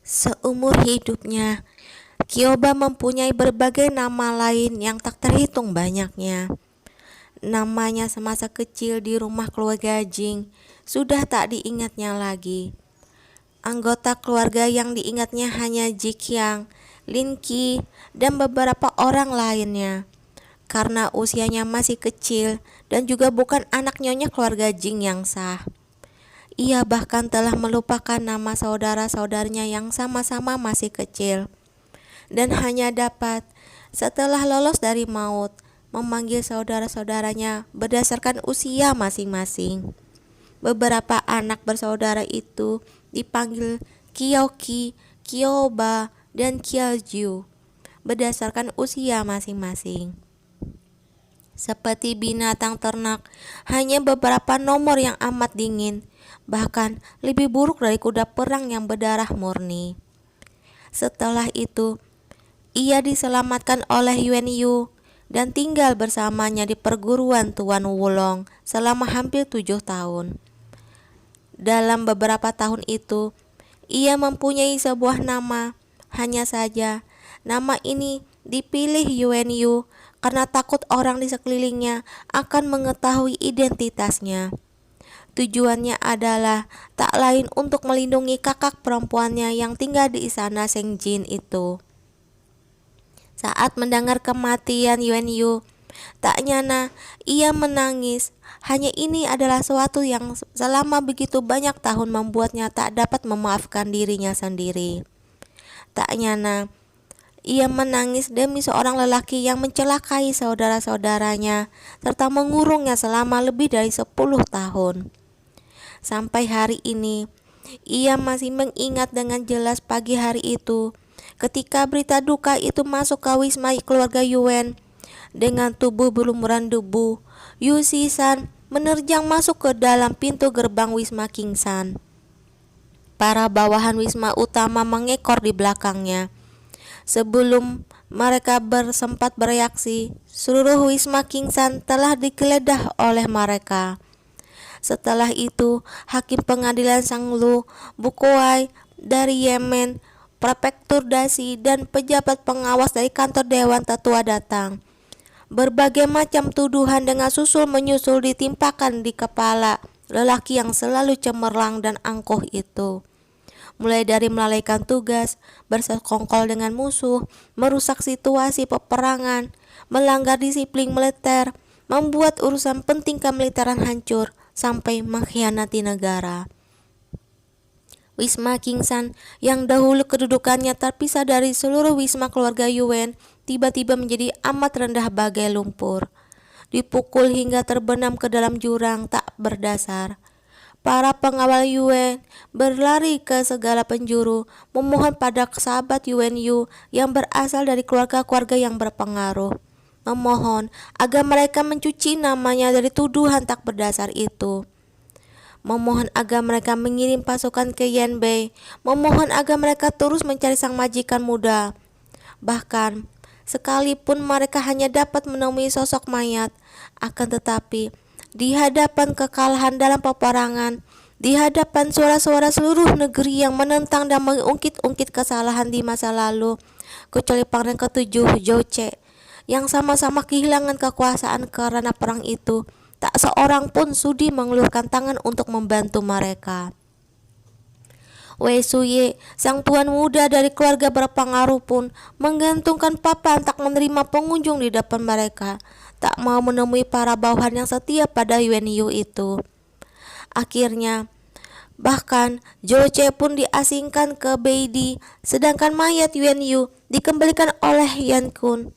Seumur hidupnya, Kyoba mempunyai berbagai nama lain yang tak terhitung banyaknya. Namanya semasa kecil di rumah keluarga Jing sudah tak diingatnya lagi. Anggota keluarga yang diingatnya hanya Jikyang, Lin Qi, dan beberapa orang lainnya. Karena usianya masih kecil dan juga bukan anak nyonya keluarga Jing yang sah. Ia bahkan telah melupakan nama saudara-saudaranya yang sama-sama masih kecil. Dan hanya dapat, setelah lolos dari maut, memanggil saudara-saudaranya berdasarkan usia masing-masing. Beberapa anak bersaudara itu dipanggil Kyoki, Kyoba, dan Kyoju berdasarkan usia masing-masing. Seperti binatang ternak, hanya beberapa nomor yang amat dingin, bahkan lebih buruk dari kuda perang yang berdarah murni. Setelah itu, ia diselamatkan oleh Yuan Yu dan tinggal bersamanya di perguruan Tuan Wulong selama hampir 7 tahun. Dalam beberapa tahun itu, ia mempunyai sebuah nama. Hanya saja, nama ini dipilih Yuan Yu karena takut orang di sekelilingnya akan mengetahui identitasnya. Tujuannya adalah tak lain untuk melindungi kakak perempuannya yang tinggal di istana Sengjin itu. Saat mendengar kematian Yuan Yu, tak nyana ia menangis. Hanya ini adalah sesuatu yang selama begitu banyak tahun membuatnya tak dapat memaafkan dirinya sendiri. Tak nyana ia menangis demi seorang lelaki yang mencelakai saudara-saudaranya serta mengurungnya selama lebih dari 10 tahun. Sampai hari ini, ia masih mengingat dengan jelas pagi hari itu ketika berita duka itu masuk ke wisma keluarga Yuen. Dengan tubuh berlumuran debu, Yu Si-san menerjang masuk ke dalam pintu gerbang wisma Kingsan. Para bawahan wisma utama mengekor di belakangnya. Sebelum mereka sempat bereaksi, seluruh wisma Kingsan telah digeledah oleh mereka. Setelah itu, Hakim Pengadilan Sanglu, Bukoai dari Yemen, Prefektur Dasi, dan pejabat pengawas dari kantor Dewan Tetua datang. Berbagai macam tuduhan dengan susul menyusul ditimpakan di kepala lelaki yang selalu cemerlang dan angkuh itu. Mulai dari melalaikan tugas, bersekongkol dengan musuh, merusak situasi peperangan, melanggar disiplin militer, membuat urusan penting kemiliteran hancur, sampai mengkhianati negara. Wisma Kingsan yang dahulu kedudukannya terpisah dari seluruh wisma keluarga Yuen tiba-tiba menjadi amat rendah bagai lumpur. Dipukul hingga terbenam ke dalam jurang tak berdasar. Para pengawal Yuen berlari ke segala penjuru memohon pada sahabat Yuan Yu yang berasal dari keluarga-keluarga yang berpengaruh. Memohon agar mereka mencuci namanya dari tuduhan tak berdasar itu. Memohon agar mereka mengirim pasukan ke Yanbei, memohon agar mereka terus mencari sang majikan muda. Bahkan, sekalipun mereka hanya dapat menemui sosok mayat, akan tetapi, di hadapan kekalahan dalam peperangan, di hadapan suara-suara seluruh negeri yang menentang dan mengungkit-ungkit kesalahan di masa lalu, kecuali Pangeran ke-7 Joce, yang sama-sama kehilangan kekuasaan karena perang itu, tak seorang pun sudi mengulurkan tangan untuk membantu mereka. Wei Suye, sang tuan muda dari keluarga berpengaruh pun menggantungkan papan tak menerima pengunjung di depan mereka, tak mau menemui para bawahan yang setia pada Yuan Yu itu. Akhirnya, bahkan Joce pun diasingkan ke Beidi, sedangkan mayat Yuan Yu dikembalikan oleh Yan Kun.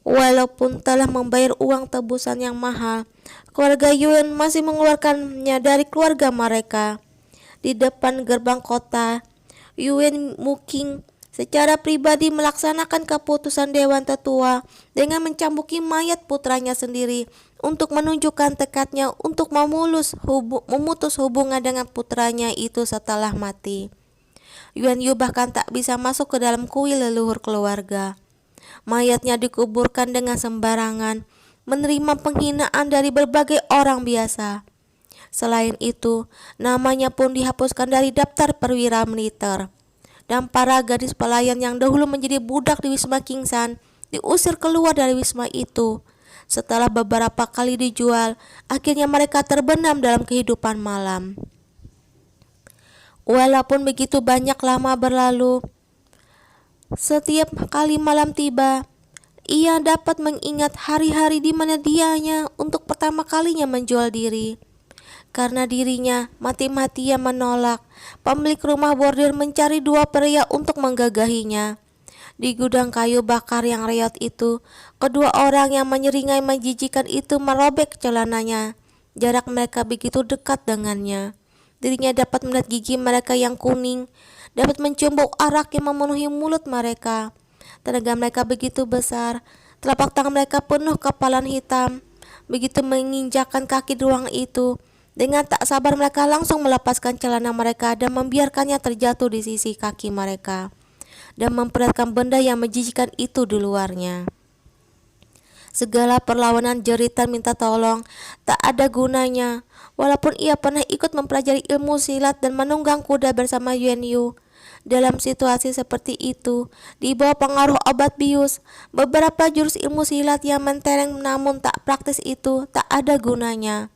Walaupun telah membayar uang tebusan yang mahal, keluarga Yuan masih mengeluarkannya dari keluarga mereka. Di depan gerbang kota, Yuan Muking secara pribadi melaksanakan keputusan Dewan Tetua dengan mencambuki mayat putranya sendiri untuk menunjukkan tekadnya untuk memutus hubungan dengan putranya itu setelah mati. Yuan Yu bahkan tak bisa masuk ke dalam kuil leluhur keluarga. Mayatnya dikuburkan dengan sembarangan, menerima penghinaan dari berbagai orang biasa. Selain itu, namanya pun dihapuskan dari daftar perwira militer. dan para gadis pelayan yang dahulu menjadi budak di Wisma Kingsan diusir keluar dari wisma itu. Setelah beberapa kali dijual, akhirnya mereka terbenam dalam kehidupan malam. Walaupun begitu banyak lama berlalu, setiap kali malam tiba, ia dapat mengingat hari-hari di mana dianya untuk pertama kalinya menjual diri. Karena dirinya mati-matian menolak, pemilik rumah bordir mencari dua pria untuk menggagahinya. Di gudang kayu bakar yang reot itu, kedua orang yang menyeringai menjijikan itu merobek celananya. Jarak mereka begitu dekat dengannya. Dirinya dapat melihat gigi mereka yang kuning, dapat mencium bau arak yang memenuhi mulut mereka. Tenaga mereka begitu besar, telapak tangan mereka penuh kepalan hitam. Begitu menginjakkan kaki di ruang itu, dengan tak sabar mereka langsung melepaskan celana mereka dan membiarkannya terjatuh di sisi kaki mereka, dan memperlihatkan benda yang menjijikan itu di luarnya. Segala perlawanan, jeritan minta tolong tak ada gunanya. Walaupun ia pernah ikut mempelajari ilmu silat dan menunggang kuda bersama Yuan Yu, dalam situasi seperti itu, di bawah pengaruh obat bius, beberapa jurus ilmu silat yang mentereng namun tak praktis itu tak ada gunanya.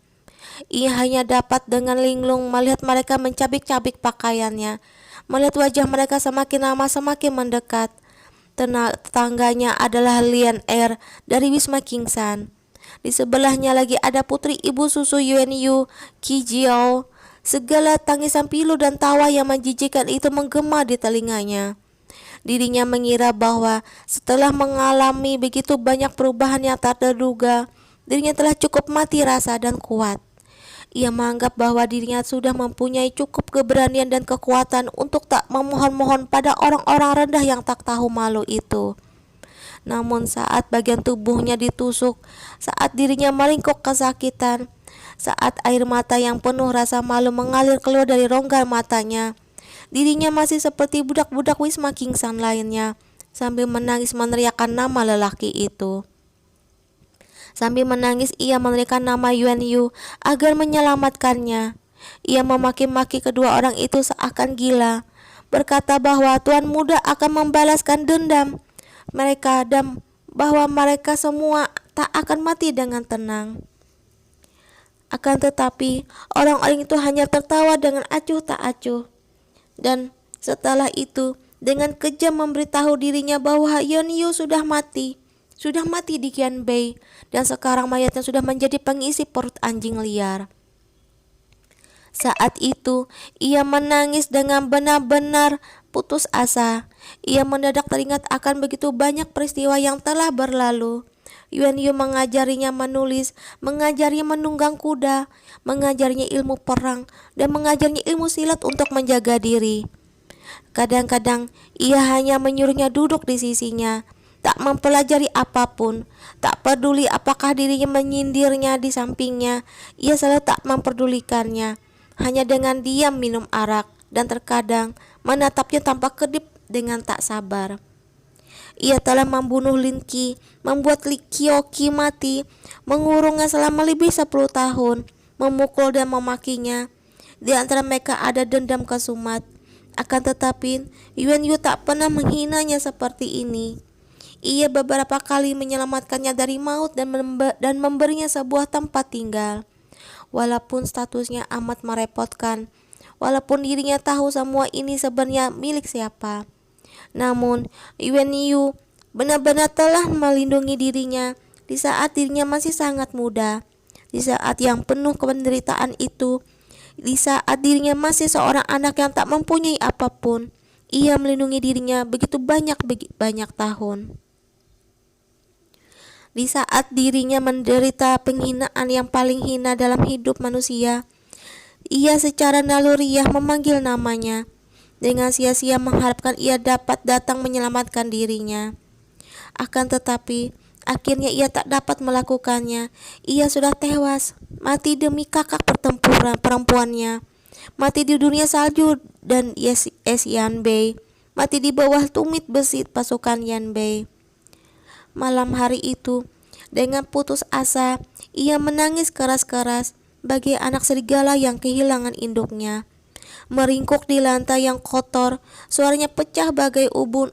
Ia hanya dapat dengan linglung melihat mereka mencabik-cabik pakaiannya, melihat wajah mereka semakin lama semakin mendekat. Tetangganya adalah Lian Er dari Wisma Kingsan. Di sebelahnya lagi ada putri ibu susu Yuan Yu, Qi Jiao. Segala tangisan pilu dan tawa yang menjijikan itu menggema di telinganya. Dirinya mengira bahwa setelah mengalami begitu banyak perubahan yang tak terduga, dirinya telah cukup mati rasa dan kuat. Ia menganggap bahwa dirinya sudah mempunyai cukup keberanian dan kekuatan untuk tak memohon-mohon pada orang-orang rendah yang tak tahu malu itu. Namun saat bagian tubuhnya ditusuk, saat dirinya meringkuk kesakitan, saat air mata yang penuh rasa malu mengalir keluar dari rongga matanya, dirinya masih seperti budak-budak Wisma Kingsan lainnya, sambil menangis meneriakkan nama lelaki itu. Sambil menangis ia meneriakkan nama Yuan Yu agar menyelamatkannya. Ia memaki-maki kedua orang itu seakan gila, berkata bahwa tuan muda akan membalaskan dendam mereka dan bahwa mereka semua tak akan mati dengan tenang. Akan tetapi orang-orang itu hanya tertawa dengan acuh tak acuh. Dan setelah itu dengan kejam memberitahu dirinya bahwa Yuan Yu sudah mati di Qianbei, dan sekarang mayatnya sudah menjadi pengisi perut anjing liar. Saat itu ia menangis dengan benar-benar putus asa. Ia mendadak teringat akan begitu banyak peristiwa yang telah berlalu. Yuan Yu mengajarinya menulis, mengajarinya menunggang kuda, mengajarinya ilmu perang, dan mengajarinya ilmu silat untuk menjaga diri. Kadang-kadang ia hanya menyuruhnya duduk di sisinya, tak mempelajari apapun, tak peduli apakah dirinya menyindirnya di sampingnya. Ia selalu tak memperdulikannya, hanya dengan diam minum arak, dan terkadang menatapnya tanpa kedip dengan tak sabar. Ia telah membunuh Lin Qi, membuat Li Qiuqi mati, mengurungnya selama lebih 10 tahun, memukul dan memakinya. Di antara mereka ada dendam kesumat. Akan tetapi Yuan Yu tak pernah menghinanya seperti ini. Ia beberapa kali menyelamatkannya dari maut dan memberinya sebuah tempat tinggal. Walaupun statusnya amat merepotkan, walaupun dirinya tahu semua ini sebenarnya milik siapa, namun Yuan Yu benar-benar telah melindungi dirinya di saat dirinya masih sangat muda, di saat yang penuh penderitaan itu, di saat dirinya masih seorang anak yang tak mempunyai apapun. Ia melindungi dirinya begitu banyak tahun. Di saat dirinya menderita penghinaan yang paling hina dalam hidup manusia, ia secara naluriah memanggil namanya, dengan sia-sia mengharapkan ia dapat datang menyelamatkan dirinya. Akan tetapi akhirnya ia tak dapat melakukannya. Ia sudah tewas, mati demi kakak pertempuran perempuannya, mati di dunia salju dan Yanbei, mati di bawah tumit besi pasukan Yanbei. Malam hari itu, dengan putus asa, ia menangis keras-keras bagai anak serigala yang kehilangan induknya. meringkuk di lantai yang kotor. Suaranya pecah bagai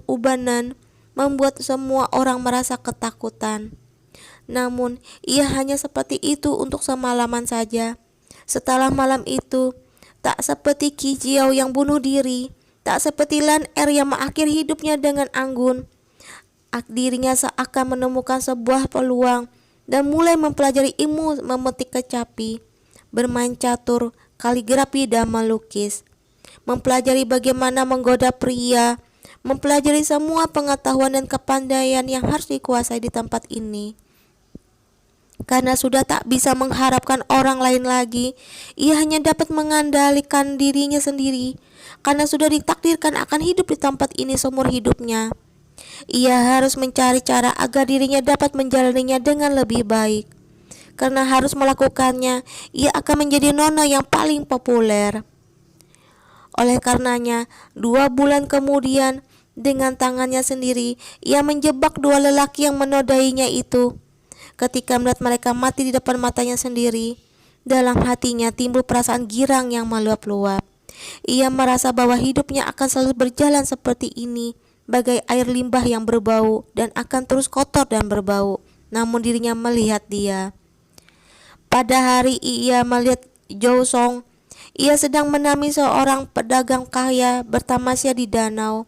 ubanan, membuat semua orang merasa ketakutan. Namun, ia hanya seperti itu untuk semalaman saja. Setelah malam itu, tak seperti Qi Jiao yang bunuh diri, tak seperti Lan Er yang mengakhiri hidupnya dengan anggun, dirinya seakan menemukan sebuah peluang dan mulai mempelajari ilmu memetik kecapi, bermain catur, kaligrafi dan melukis. Mempelajari bagaimana menggoda pria, mempelajari semua pengetahuan dan kepandaian yang harus dikuasai di tempat ini. Karena sudah tak bisa mengharapkan orang lain lagi, ia hanya dapat mengandalkan dirinya sendiri. Karena sudah ditakdirkan akan hidup di tempat ini seumur hidupnya, ia harus mencari cara agar dirinya dapat menjalaninya dengan lebih baik. Karena harus melakukannya, ia akan menjadi nona yang paling populer. Oleh karenanya, 2 bulan kemudian, dengan tangannya sendiri, ia menjebak 2 lelaki yang menodainya itu. Ketika melihat mereka mati di depan matanya sendiri, dalam hatinya timbul perasaan girang yang meluap-luap. Ia merasa bahwa hidupnya akan selalu berjalan seperti ini, bagai air limbah yang berbau dan akan terus kotor dan berbau. Namun dirinya melihat dia. Pada hari ia melihat Zhou Song, ia sedang menamai seorang pedagang kaya bertamasya di danau.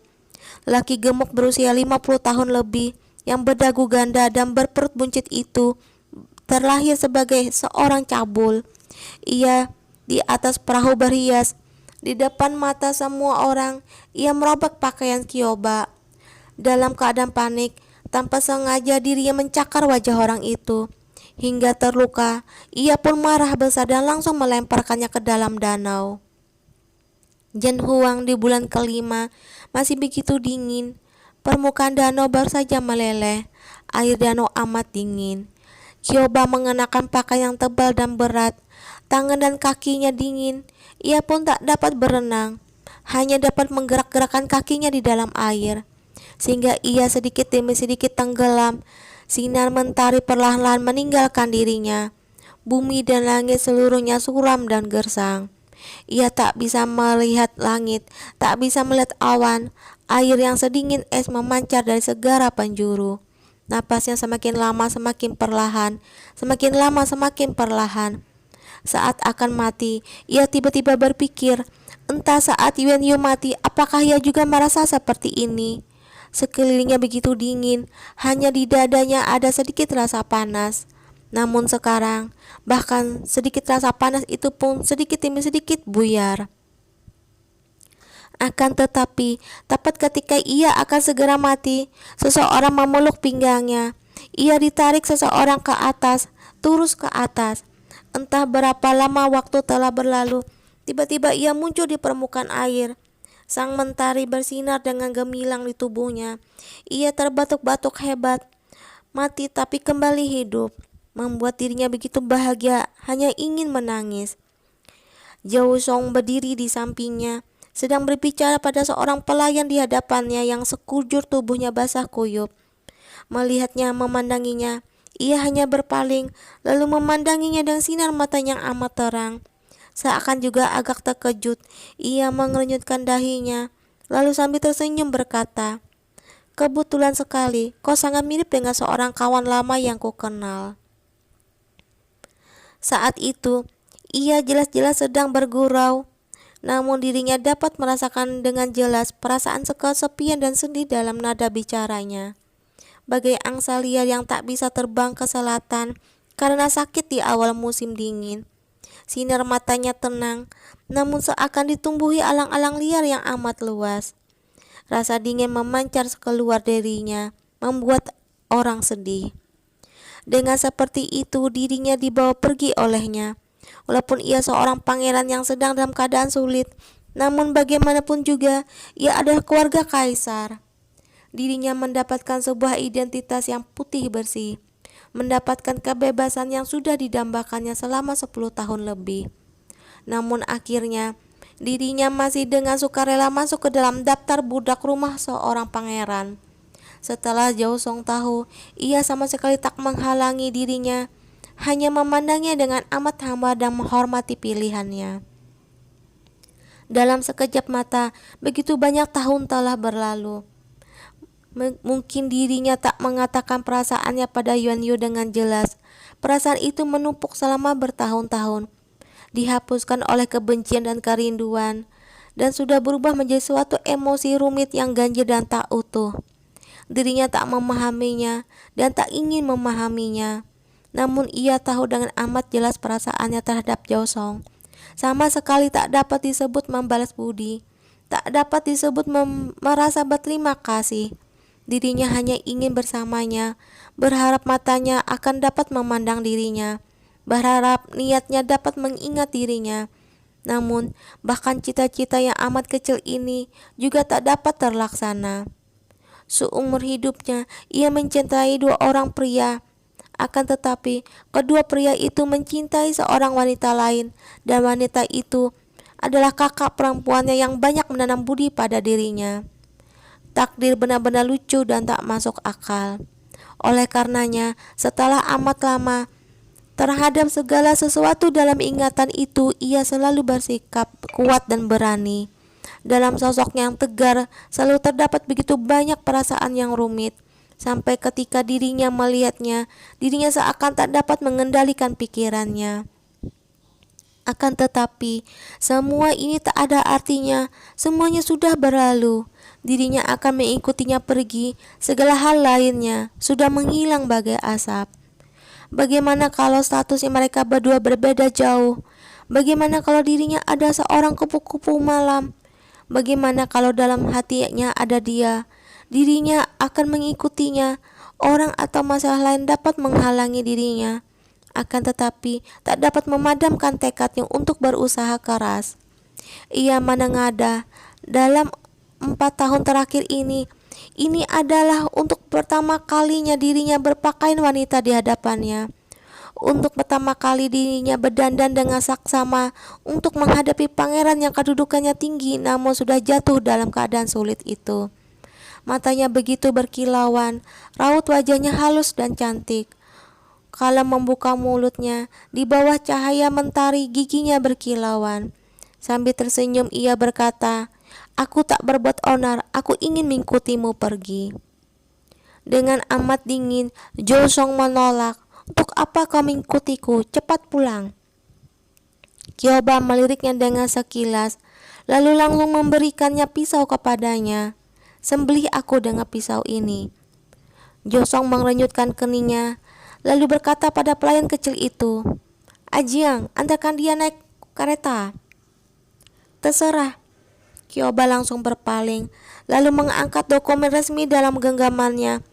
Laki gemuk berusia 50 tahun lebih yang berdagu ganda dan berperut buncit itu terlahir sebagai seorang cabul. Ia di atas perahu berhias. Di depan mata semua orang, ia merobek pakaian Kyoba. Dalam keadaan panik, tanpa sengaja dirinya mencakar wajah orang itu. Hingga terluka, ia pun marah besar dan langsung melemparkannya ke dalam danau. Jan Huang di bulan kelima masih begitu dingin. Permukaan danau baru saja meleleh. Air danau amat dingin. Kyoba mengenakan pakaian yang tebal dan berat. Tangan dan kakinya dingin. Ia pun tak dapat berenang, hanya dapat menggerak-gerakkan kakinya di dalam air, sehingga ia sedikit demi sedikit tenggelam. Sinar mentari perlahan-lahan meninggalkan dirinya. Bumi dan langit seluruhnya suram dan gersang. Ia tak bisa melihat langit, tak bisa melihat awan. Air yang sedingin es memancar dari segala penjuru. Napasnya semakin lama semakin perlahan, semakin lama semakin perlahan. Saat akan mati, ia tiba-tiba berpikir, entah saat Yuan Yu mati, apakah ia juga merasa seperti ini? Sekelilingnya begitu dingin, hanya di dadanya ada sedikit rasa panas. Namun sekarang, bahkan sedikit rasa panas itu pun sedikit demi sedikit buyar. Akan tetapi, tepat ketika ia akan segera mati, seseorang memeluk pinggangnya. Ia ditarik seseorang ke atas, terus ke atas. Entah berapa lama waktu telah berlalu, tiba-tiba ia muncul di permukaan air. Sang mentari bersinar dengan gemilang di tubuhnya. Ia terbatuk-batuk hebat, mati tapi kembali hidup, membuat dirinya begitu bahagia, hanya ingin menangis. Zhou Song berdiri di sampingnya, sedang berbicara pada seorang pelayan di hadapannya yang sekujur tubuhnya basah kuyup. Melihatnya memandanginya, ia hanya berpaling, lalu memandanginya dengan sinar matanya yang amat terang. Seakan juga agak terkejut, ia mengernyitkan dahinya, lalu sambil tersenyum berkata, "Kebetulan sekali, kau sangat mirip dengan seorang kawan lama yang kukenal." Saat itu, ia jelas-jelas sedang bergurau, namun dirinya dapat merasakan dengan jelas perasaan kesepian dan sedih dalam nada bicaranya. Bagai angsa liar yang tak bisa terbang ke selatan karena sakit di awal musim dingin. Sinar matanya tenang, namun seakan ditumbuhi alang-alang liar yang amat luas. Rasa dingin memancar keluar darinya, membuat orang sedih. Dengan seperti itu dirinya dibawa pergi olehnya. Walaupun ia seorang pangeran yang sedang dalam keadaan sulit, namun bagaimanapun juga ia adalah keluarga kaisar. Dirinya mendapatkan sebuah identitas yang putih bersih, mendapatkan kebebasan yang sudah didambakannya selama 10 tahun lebih. Namun akhirnya, dirinya masih dengan sukarela masuk ke dalam daftar budak rumah seorang pangeran. Setelah Zhou Song tahu, ia sama sekali tak menghalangi dirinya, hanya memandangnya dengan amat hamba dan menghormati pilihannya. Dalam sekejap mata, begitu banyak tahun telah berlalu. Mungkin dirinya tak mengatakan perasaannya pada Yuan Yu dengan jelas. Perasaan itu menumpuk selama bertahun-tahun, dihapuskan oleh kebencian dan kerinduan, dan sudah berubah menjadi suatu emosi rumit yang ganjil dan tak utuh. Dirinya tak memahaminya dan tak ingin memahaminya. Namun ia tahu dengan amat jelas perasaannya terhadap Josong. Sama sekali tak dapat disebut membalas budi, tak dapat disebut merasa berterima kasih. Dirinya hanya ingin bersamanya, berharap matanya akan dapat memandang dirinya, berharap niatnya dapat mengingat dirinya. Namun, bahkan cita-cita yang amat kecil ini juga tak dapat terlaksana. Seumur hidupnya, ia mencintai dua orang pria. Akan tetapi, kedua pria itu mencintai seorang wanita lain, dan wanita itu adalah kakak perempuannya yang banyak menanam budi pada dirinya. Takdir benar-benar lucu dan tak masuk akal. Oleh karenanya, setelah amat lama, terhadap segala sesuatu dalam ingatan itu, ia selalu bersikap kuat dan berani. Dalam sosoknya yang tegar, selalu terdapat begitu banyak perasaan yang rumit. Sampai ketika dirinya melihatnya, dirinya seakan tak dapat mengendalikan pikirannya. Akan tetapi, semua ini tak ada artinya, semuanya sudah berlalu. Dirinya akan mengikutinya pergi, segala hal lainnya sudah menghilang bagai asap. Bagaimana kalau statusnya mereka berdua berbeda jauh? Bagaimana kalau dirinya ada seorang kupu-kupu malam? Bagaimana kalau dalam hatinya ada dia? Dirinya akan mengikutinya. Orang atau masalah lain dapat menghalangi dirinya, akan tetapi tak dapat memadamkan tekadnya untuk berusaha keras. Ia menengadah dalam 4 tahun terakhir ini adalah untuk pertama kalinya dirinya berpakaian wanita di hadapannya. Untuk pertama kali dirinya berdandan dengan saksama untuk menghadapi pangeran yang kedudukannya tinggi namun sudah jatuh dalam keadaan sulit itu. Matanya begitu berkilauan, raut wajahnya halus dan cantik. Kalau membuka mulutnya, di bawah cahaya mentari giginya berkilauan. Sambil tersenyum ia berkata, "Aku tak berbuat onar, aku ingin mengikutimu pergi." Dengan amat dingin, Josong menolak. "Untuk apa kau mengikutiku? Cepat pulang." Kyoba meliriknya dengan sekilas, lalu langsung memberikannya pisau kepadanya. "Sembelih aku dengan pisau ini." Josong mengerenyutkan keningnya, lalu berkata pada pelayan kecil itu, "Ajiang, antarkan dia naik kereta." "Terserah." Kyoba langsung berpaling, lalu mengangkat dokumen resmi dalam genggamannya.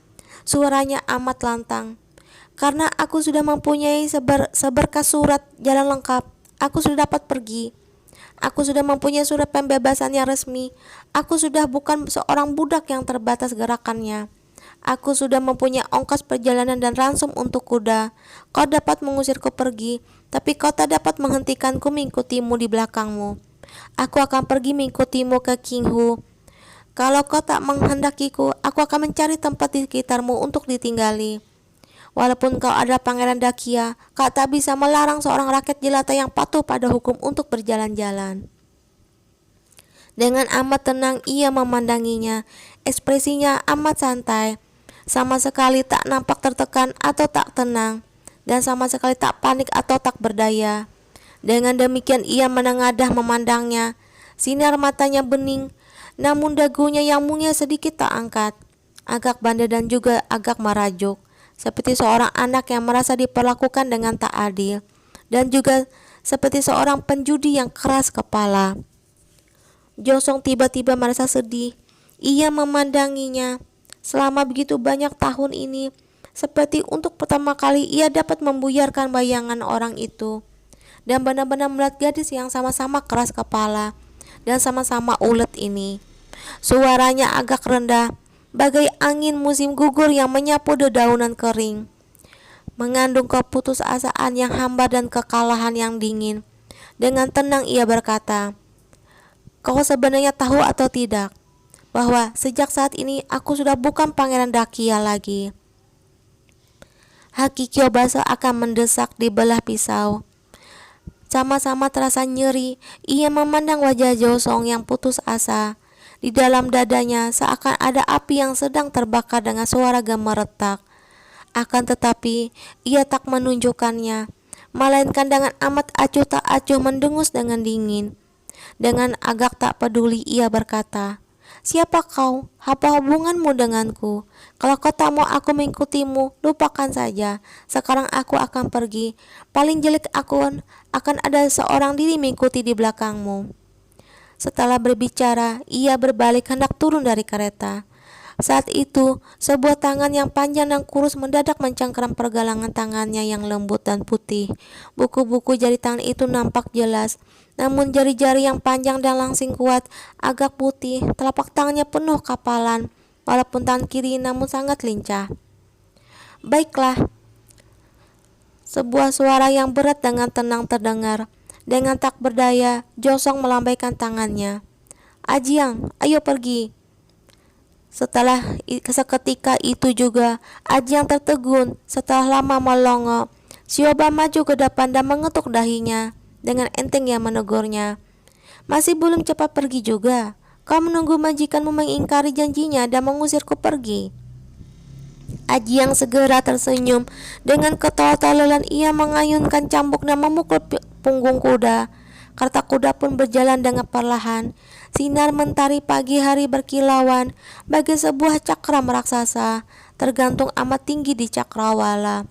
Suaranya amat lantang. "Karena aku sudah mempunyai seberkas surat jalan lengkap, aku sudah dapat pergi. Aku sudah mempunyai surat pembebasan yang resmi. Aku sudah bukan seorang budak yang terbatas gerakannya. Aku sudah mempunyai ongkos perjalanan dan ransum untuk kuda. Kau dapat mengusirku pergi, tapi kau tak dapat menghentikanku mengikutimu di belakangmu. Aku akan pergi mengikutimu ke Qinghu. Kalau kau tak menghendakiku, aku akan mencari tempat di sekitarmu untuk ditinggali. Walaupun kau adalah pangeran Dakia, kau tak bisa melarang seorang rakyat jelata yang patuh pada hukum untuk berjalan-jalan." Dengan amat tenang ia memandanginya. Ekspresinya amat santai, sama sekali tak nampak tertekan atau tak tenang, dan sama sekali tak panik atau tak berdaya. Dengan demikian ia menengadah memandangnya. Sinar matanya bening, namun dagunya yang mungil sedikit tak angkat, agak bandel dan juga agak merajuk, seperti seorang anak yang merasa diperlakukan dengan tak adil, dan juga seperti seorang penjudi yang keras kepala. Josong tiba-tiba merasa sedih. Ia memandanginya. Selama begitu banyak tahun ini, seperti untuk pertama kali ia dapat membuyarkan bayangan orang itu, dan benar-benar melihat gadis yang sama-sama keras kepala dan sama-sama ulet ini. Suaranya agak rendah, bagai angin musim gugur yang menyapu dedaunan kering, mengandung keputusasaan yang hambar dan kekalahan yang dingin. Dengan tenang ia berkata, "Kau sebenarnya tahu atau tidak bahwa sejak saat ini aku sudah bukan pangeran Dakia lagi?" Haki Kyoba akan mendesak di belah pisau. Sama-sama terasa nyeri. Ia memandang wajah Josong yang putus asa. Di dalam dadanya seakan ada api yang sedang terbakar dengan suara gemeretak. Akan tetapi ia tak menunjukkannya, melainkan dengan amat acuh tak acuh mendengus dengan dingin. Dengan agak tak peduli ia berkata, "Siapa kau? Apa hubunganmu denganku? Kalau kau tak mau aku mengikutimu, lupakan saja. Sekarang aku akan pergi. Paling jelek akan ada seorang diri mengikuti di belakangmu." Setelah berbicara, ia berbalik hendak turun dari kereta. Saat itu, sebuah tangan yang panjang dan kurus mendadak mencengkeram pergelangan tangannya yang lembut dan putih. Buku-buku jari tangan itu nampak jelas, namun jari-jari yang panjang dan langsing kuat, agak putih, telapak tangannya penuh kapalan, walaupun tangan kiri namun sangat lincah. "Baiklah," sebuah suara yang berat dengan tenang terdengar. Dengan tak berdaya, Josong melambaikan tangannya. "Ajiang, ayo pergi." Seketika itu juga, Ajiang tertegun. Setelah lama melongo, Sioba maju ke depan dan mengetuk dahinya. Dengan enteng ia menegurnya. "Masih belum cepat pergi juga? Kau menunggu majikanmu mengingkari janjinya dan mengusirku pergi?" Ajiang segera tersenyum. Dengan ketololan ia mengayunkan cambuk dan memukul punggung kuda. Kereta kuda pun berjalan dengan perlahan. Sinar mentari pagi hari berkilauan bagai sebuah cakram raksasa, tergantung amat tinggi di cakrawala.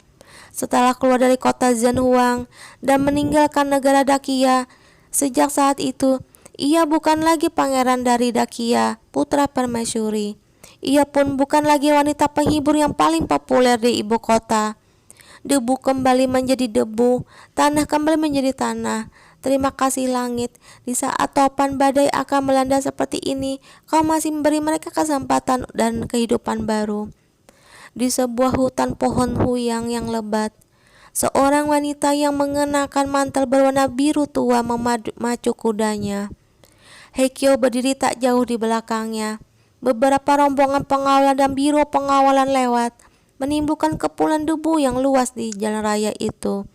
Setelah keluar dari kota Zhenhuang dan meninggalkan negara Dakia, sejak saat itu ia bukan lagi pangeran dari Dakia, putra permaisuri. Ia pun bukan lagi wanita penghibur yang paling populer di ibu kota. Debu kembali menjadi debu, tanah kembali menjadi tanah. Terima kasih langit, di saat topan badai akan melanda seperti ini, kau masih memberi mereka kesempatan dan kehidupan baru. Di sebuah hutan pohon huyang yang lebat, seorang wanita yang mengenakan mantel berwarna biru tua memacu kudanya. Hekyo berdiri tak jauh di belakangnya. Beberapa rombongan pengawalan dan biro pengawalan lewat, menimbulkan kepulan debu yang luas di jalan raya itu.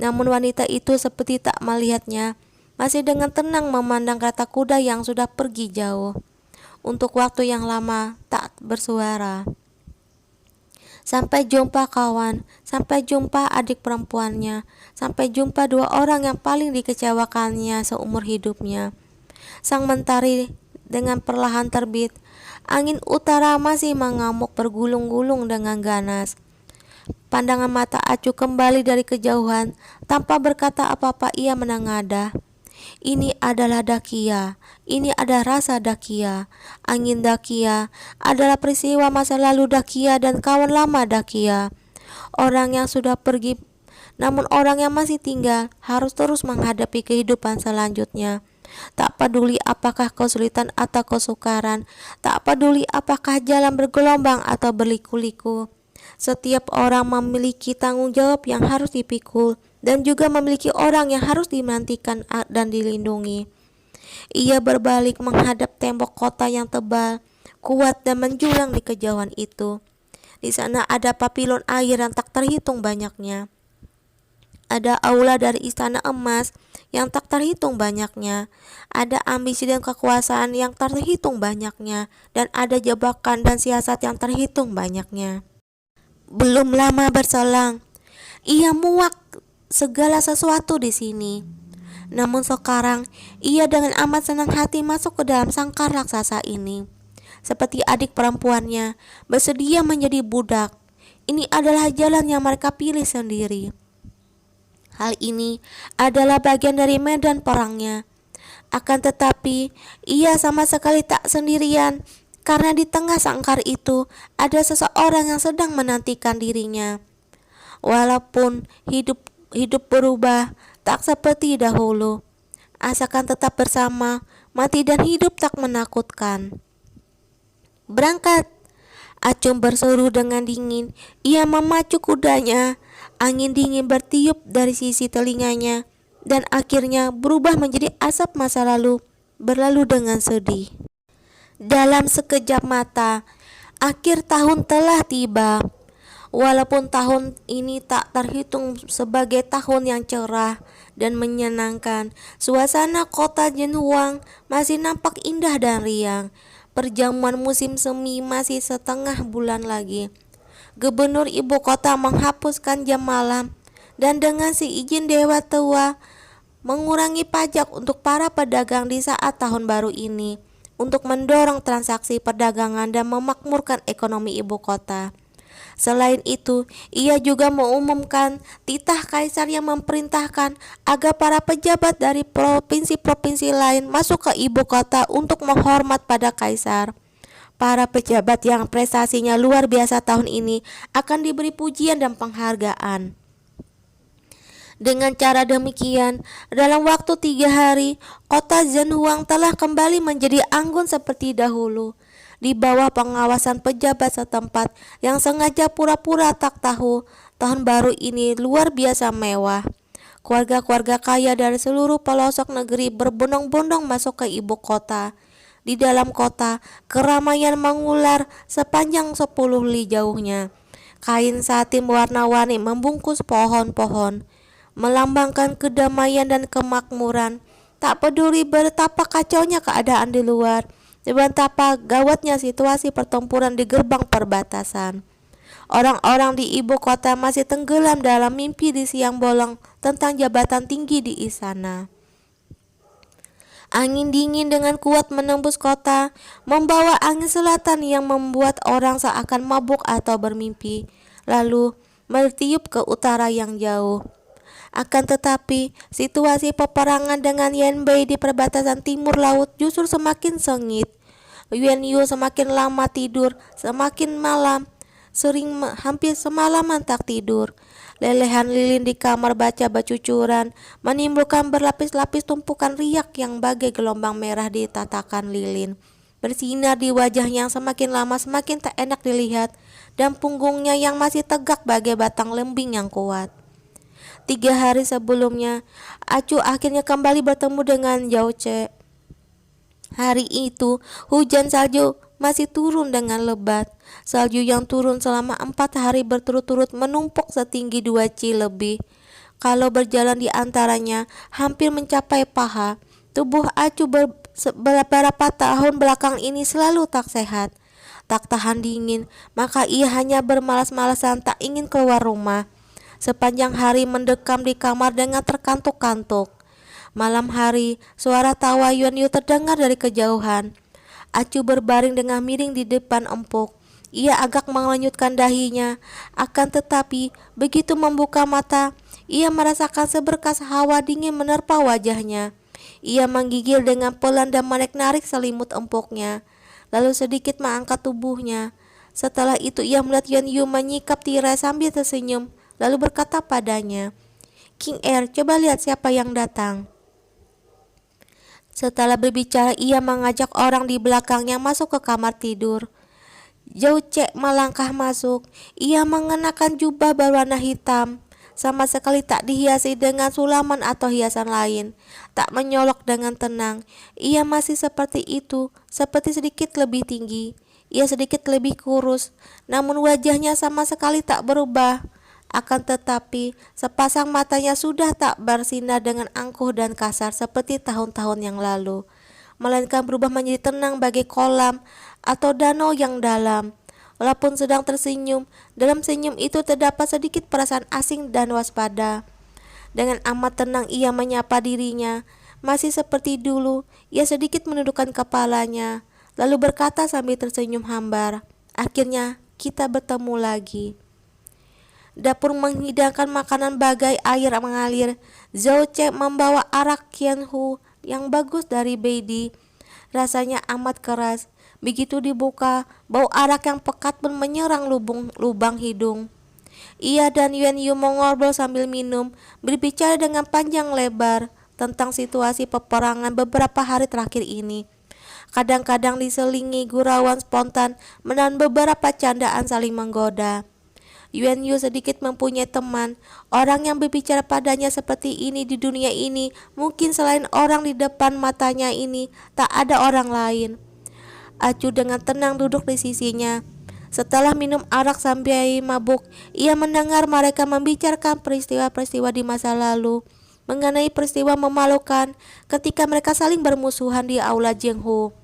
Namun wanita itu seperti tak melihatnya, masih dengan tenang memandang kereta kuda yang sudah pergi jauh. Untuk waktu yang lama tak bersuara. Sampai jumpa kawan, sampai jumpa adik perempuannya, sampai jumpa dua orang yang paling dikecewakannya seumur hidupnya. Sang mentari dengan perlahan terbit. Angin utara masih mengamuk bergulung-gulung dengan ganas. Pandangan mata acuh kembali dari kejauhan. Tanpa berkata apa-apa ia menengadah. Ini adalah Dakia. Ini adalah rasa Dakia. Angin Dakia adalah peristiwa masa lalu Dakia dan kawan lama Dakia. Orang yang sudah pergi, namun orang yang masih tinggal harus terus menghadapi kehidupan selanjutnya. Tak peduli apakah kesulitan atau kesukaran, tak peduli apakah jalan bergelombang atau berliku-liku. Setiap orang memiliki tanggung jawab yang harus dipikul dan juga memiliki orang yang harus dinantikan dan dilindungi. Ia berbalik menghadap tembok kota yang tebal, kuat dan menjulang di kejauhan itu. Di sana ada papilon air yang tak terhitung banyaknya. Ada aula dari istana emas yang tak terhitung banyaknya. Ada ambisi dan kekuasaan yang terhitung banyaknya. Dan ada jebakan dan siasat yang terhitung banyaknya. Belum lama berselang, ia muak segala sesuatu di sini. Namun sekarang, ia dengan amat senang hati masuk ke dalam sangkar raksasa ini. Seperti adik perempuannya, bersedia menjadi budak. Ini adalah jalan yang mereka pilih sendiri. Hal ini adalah bagian dari medan perangnya. Akan tetapi, ia sama sekali tak sendirian, karena di tengah sangkar itu ada seseorang yang sedang menantikan dirinya. Walaupun hidup berubah, tak seperti dahulu. Asalkan tetap bersama, mati dan hidup tak menakutkan. "Berangkat!" Acung berseru dengan dingin. Ia memacu kudanya. Angin dingin bertiup dari sisi telinganya dan akhirnya berubah menjadi asap masa lalu, berlalu dengan sedih. Dalam sekejap mata, akhir tahun telah tiba. Walaupun tahun ini tak terhitung sebagai tahun yang cerah, dan menyenangkan. Suasana kota Jinhuang masih nampak indah dan riang. Perjamuan musim semi masih setengah bulan lagi. Gubernur ibu kota menghapuskan jam malam dan dengan seizin Dewa Tua mengurangi pajak untuk para pedagang di saat tahun baru ini untuk mendorong transaksi perdagangan dan memakmurkan ekonomi ibu kota. Selain itu, ia juga mengumumkan titah kaisar yang memerintahkan agar para pejabat dari provinsi-provinsi lain masuk ke ibu kota untuk menghormat pada kaisar. Para pejabat yang prestasinya luar biasa tahun ini akan diberi pujian dan penghargaan. Dengan cara demikian, dalam waktu 3 hari, kota Zhenhuang telah kembali menjadi anggun seperti dahulu, di bawah pengawasan pejabat setempat yang sengaja pura-pura tak tahu tahun baru ini luar biasa mewah. Keluarga-keluarga kaya dari seluruh pelosok negeri berbondong-bondong masuk ke ibu kota. Di dalam kota, keramaian mengular sepanjang 10 li jauhnya. Kain satin warna-warni membungkus pohon-pohon, melambangkan kedamaian dan kemakmuran. Tak peduli betapa kacaunya keadaan di luar, betapa gawatnya situasi pertempuran di gerbang perbatasan. Orang-orang di ibu kota masih tenggelam dalam mimpi di siang bolong tentang jabatan tinggi di istana. Angin dingin dengan kuat menembus kota, membawa angin selatan yang membuat orang seakan mabuk atau bermimpi, lalu bertiup ke utara yang jauh. Akan tetapi, situasi peperangan dengan Yanbei di perbatasan timur laut justru semakin sengit. Yuan Yu semakin lama tidur, semakin malam, hampir semalaman tak tidur. Lelehan lilin di kamar baca bercucuran, menimbulkan berlapis-lapis tumpukan riak yang bagai gelombang merah di tatakan lilin. Bersinar di wajahnya yang semakin lama semakin tak enak dilihat, dan punggungnya yang masih tegak bagai batang lembing yang kuat. 3 hari sebelumnya, Acu akhirnya kembali bertemu dengan Zhao Ce. Hari itu, hujan salju masih turun dengan lebat. Salju yang turun selama 4 hari berturut-turut menumpuk setinggi 2 ci lebih. Kalau berjalan di antaranya hampir mencapai paha. Tubuh Acu beberapa tahun belakang ini selalu tak sehat, tak tahan dingin, maka ia hanya bermalas-malasan tak ingin keluar rumah. Sepanjang hari mendekam di kamar dengan terkantuk-kantuk. Malam hari, suara tawa Yuan Yu terdengar dari kejauhan. Acu berbaring dengan miring di depan empuk. Ia agak mengelunyutkan dahinya, akan tetapi begitu membuka mata, ia merasakan seberkas hawa dingin menerpa wajahnya. Ia menggigil dengan pelan dan menarik-narik selimut empuknya, lalu sedikit mengangkat tubuhnya. Setelah itu ia melihat Yuan Yu menyikap tirai sambil tersenyum, lalu berkata padanya, "King Er, coba lihat siapa yang datang." Setelah berbicara, ia mengajak orang di belakangnya masuk ke kamar tidur. Zhao Ce melangkah masuk. Ia mengenakan jubah berwarna hitam, sama sekali tak dihiasi dengan sulaman atau hiasan lain. Tak menyolok dengan tenang. Ia masih seperti itu, seperti sedikit lebih tinggi. Ia sedikit lebih kurus, namun wajahnya sama sekali tak berubah. Akan tetapi, sepasang matanya sudah tak bersinar dengan angkuh dan kasar seperti tahun-tahun yang lalu, melainkan berubah menjadi tenang bagai kolam atau danau yang dalam. Walaupun sedang tersenyum, dalam senyum itu terdapat sedikit perasaan asing dan waspada. Dengan amat tenang ia menyapa dirinya. Masih seperti dulu, ia sedikit menundukkan kepalanya, lalu berkata sambil tersenyum hambar, "Akhirnya kita bertemu lagi." Dapur menghidangkan makanan bagai air mengalir. Zhao Ce membawa arak Qianhu yang bagus dari Beidi. Rasanya amat keras. Begitu dibuka, bau arak yang pekat pun menyerang lubang hidung. Ia dan Yuan Yu mengobrol sambil minum, berbicara dengan panjang lebar tentang situasi peperangan beberapa hari terakhir ini. Kadang-kadang diselingi gurauan spontan dan beberapa candaan saling menggoda. Yuan Yu sedikit mempunyai teman. Orang yang berbicara padanya seperti ini di dunia ini, mungkin selain orang di depan matanya ini, tak ada orang lain. Acu dengan tenang duduk di sisinya. Setelah minum arak sampai mabuk, ia mendengar mereka membicarakan peristiwa-peristiwa di masa lalu. mengenai peristiwa memalukan ketika mereka saling bermusuhan di aula Jenghu.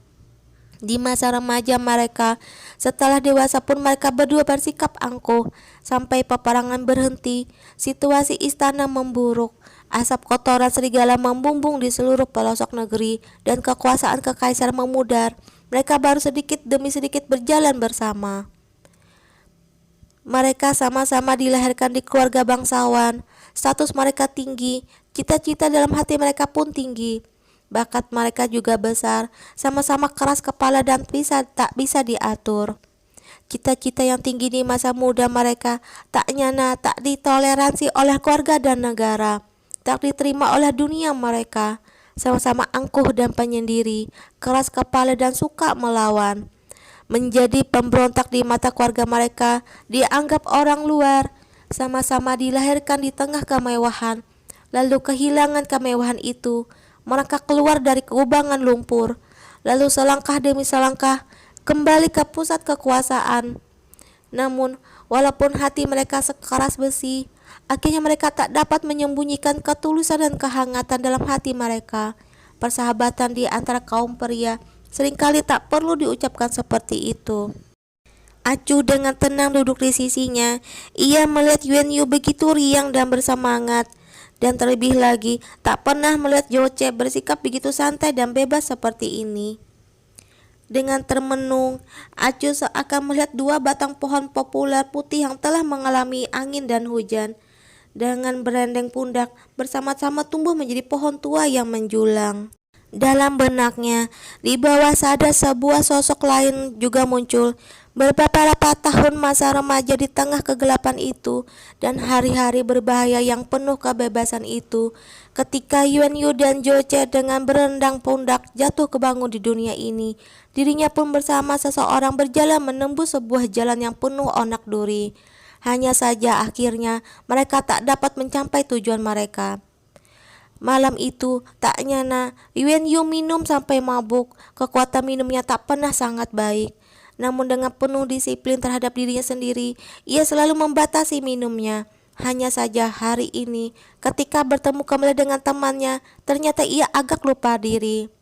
Di masa remaja mereka, setelah dewasa pun mereka berdua bersikap angkuh. Sampai peperangan berhenti, situasi istana memburuk. Asap kotoran serigala membumbung di seluruh pelosok negeri dan kekuasaan kekaisaran memudar. Mereka baru sedikit demi sedikit berjalan bersama. Mereka sama-sama dilahirkan di keluarga bangsawan. Status mereka tinggi, cita-cita dalam hati mereka pun tinggi. Bakat mereka juga besar, sama-sama keras kepala dan tak bisa diatur. Cita-cita yang tinggi di masa muda mereka tak nyana, tak ditoleransi oleh keluarga dan negara, tak diterima oleh dunia mereka. Sama-sama angkuh dan penyendiri, keras kepala dan suka melawan. Menjadi pemberontak di mata keluarga mereka, dianggap orang luar. Sama-sama dilahirkan di tengah kemewahan, lalu kehilangan kemewahan itu. Mereka keluar dari kubangan lumpur, lalu selangkah demi selangkah kembali ke pusat kekuasaan. Namun, walaupun hati mereka sekeras besi, akhirnya mereka tak dapat menyembunyikan ketulusan dan kehangatan dalam hati mereka. Persahabatan di antara kaum pria seringkali tak perlu diucapkan seperti itu. Acu dengan tenang duduk di sisinya. Ia melihat Yuan Yu begitu riang dan bersemangat. Dan terlebih lagi, tak pernah melihat Joce bersikap begitu santai dan bebas seperti ini. Dengan termenung, Acu seakan melihat dua batang pohon populer putih yang telah mengalami angin dan hujan. Dengan berendeng pundak, bersama-sama tumbuh menjadi pohon tua yang menjulang. Dalam benaknya, di bawah sadar sebuah sosok lain juga muncul. Beberapa tahun masa remaja di tengah kegelapan itu dan hari-hari berbahaya yang penuh kebebasan itu, ketika Yuan Yu dan Joce dengan berendang pundak jatuh kebangun di dunia ini, dirinya pun bersama seseorang berjalan menembus sebuah jalan yang penuh onak duri. Hanya saja akhirnya mereka tak dapat mencapai tujuan mereka. Malam itu tak nyana, Yuan Yu minum sampai mabuk. Kekuatan minumnya tak pernah sangat baik. Namun dengan penuh disiplin terhadap dirinya sendiri, ia selalu membatasi minumnya. Hanya saja hari ini, ketika bertemu kembali dengan temannya, ternyata ia agak lupa diri.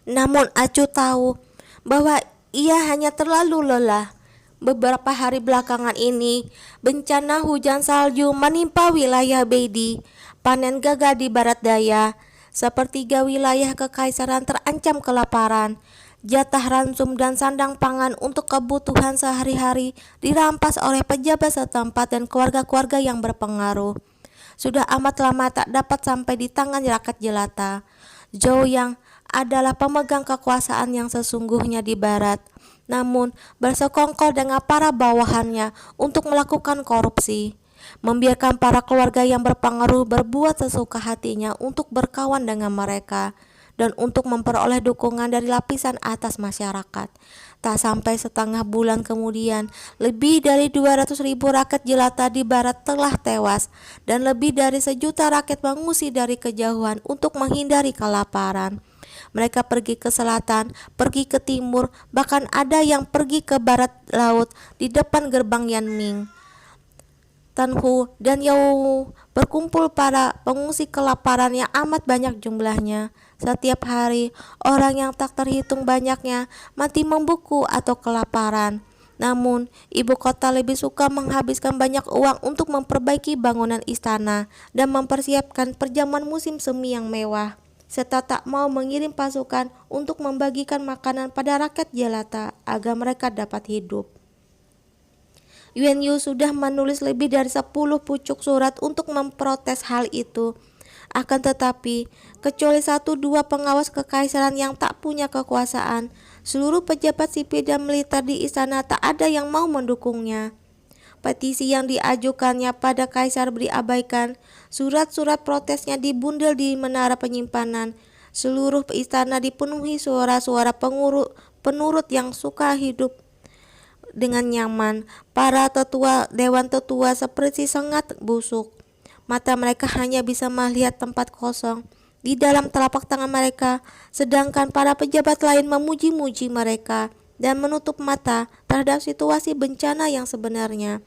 Namun Acu tahu bahwa ia hanya terlalu lelah. Beberapa hari belakangan ini, bencana hujan salju menimpa wilayah Beidi. Panen gagal di barat daya. Sepertiga wilayah kekaisaran terancam kelaparan. Jatah ransum dan sandang pangan untuk kebutuhan sehari-hari dirampas oleh pejabat setempat dan keluarga-keluarga yang berpengaruh. Sudah amat lama tak dapat sampai di tangan rakyat jelata. Zhou Yang adalah pemegang kekuasaan yang sesungguhnya di barat, namun bersekongkol dengan para bawahannya untuk melakukan korupsi, membiarkan para keluarga yang berpengaruh berbuat sesuka hatinya untuk berkawan dengan mereka dan untuk memperoleh dukungan dari lapisan atas masyarakat. Tak sampai setengah bulan kemudian, lebih dari 200.000 rakyat jelata di barat telah tewas dan lebih dari 1 juta rakyat mengungsi dari kejauhan untuk menghindari kelaparan. Mereka pergi ke selatan, pergi ke timur, bahkan ada yang pergi ke barat laut di depan gerbang Yanming. Tan Hu dan Yao berkumpul para pengungsi kelaparan yang amat banyak jumlahnya. Setiap hari, orang yang tak terhitung banyaknya mati membeku atau kelaparan. Namun, ibu kota lebih suka menghabiskan banyak uang untuk memperbaiki bangunan istana dan mempersiapkan perjamuan musim semi yang mewah, serta tak mau mengirim pasukan untuk membagikan makanan pada rakyat jelata agar mereka dapat hidup. Yuan Yu sudah menulis lebih dari 10 pucuk surat untuk memprotes hal itu. Akan tetapi, kecuali 1-2 pengawas kekaisaran yang tak punya kekuasaan, seluruh pejabat sipil dan militer di istana tak ada yang mau mendukungnya. Petisi yang diajukannya pada kaisar diabaikan, surat-surat protesnya dibundel di menara penyimpanan. Seluruh istana dipenuhi suara-suara penurut yang suka hidup dengan nyaman. Para tetua dewan tetua seperti sengat busuk. Mata mereka hanya bisa melihat tempat kosong di dalam telapak tangan mereka, sedangkan para pejabat lain memuji-muji mereka dan menutup mata terhadap situasi bencana yang sebenarnya.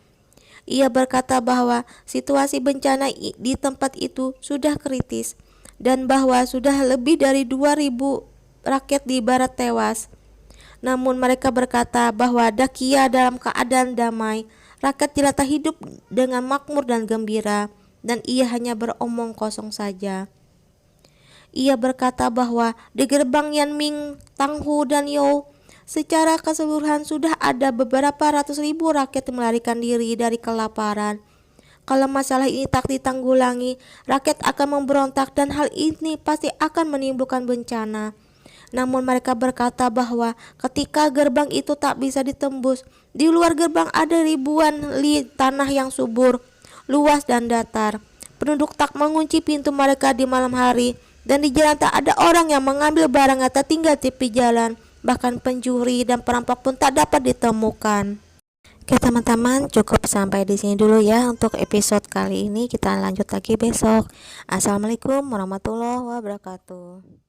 Ia berkata bahwa situasi bencana di tempat itu sudah kritis dan bahwa sudah lebih dari 2.000 rakyat di barat tewas. Namun mereka berkata bahwa Dakia dalam keadaan damai, rakyat jelata hidup dengan makmur dan gembira, dan ia hanya beromong kosong saja. Ia berkata bahwa di gerbang Yanming, Tanghu, dan You secara keseluruhan sudah ada beberapa ratus ribu rakyat yang melarikan diri dari kelaparan. Kalau masalah ini tak ditanggulangi, rakyat akan memberontak dan hal ini pasti akan menimbulkan bencana. Namun mereka berkata bahwa ketika gerbang itu tak bisa ditembus, di luar gerbang ada ribuan li tanah yang subur, luas dan datar. Penduduk tak mengunci pintu mereka di malam hari, dan di jalan tak ada orang yang mengambil barang atau tinggal tepi jalan. Bahkan pencuri dan perampok pun tak dapat ditemukan. Oke teman-teman, cukup sampai di sini dulu ya untuk episode kali ini. Kita lanjut lagi besok. Assalamualaikum warahmatullahi wabarakatuh.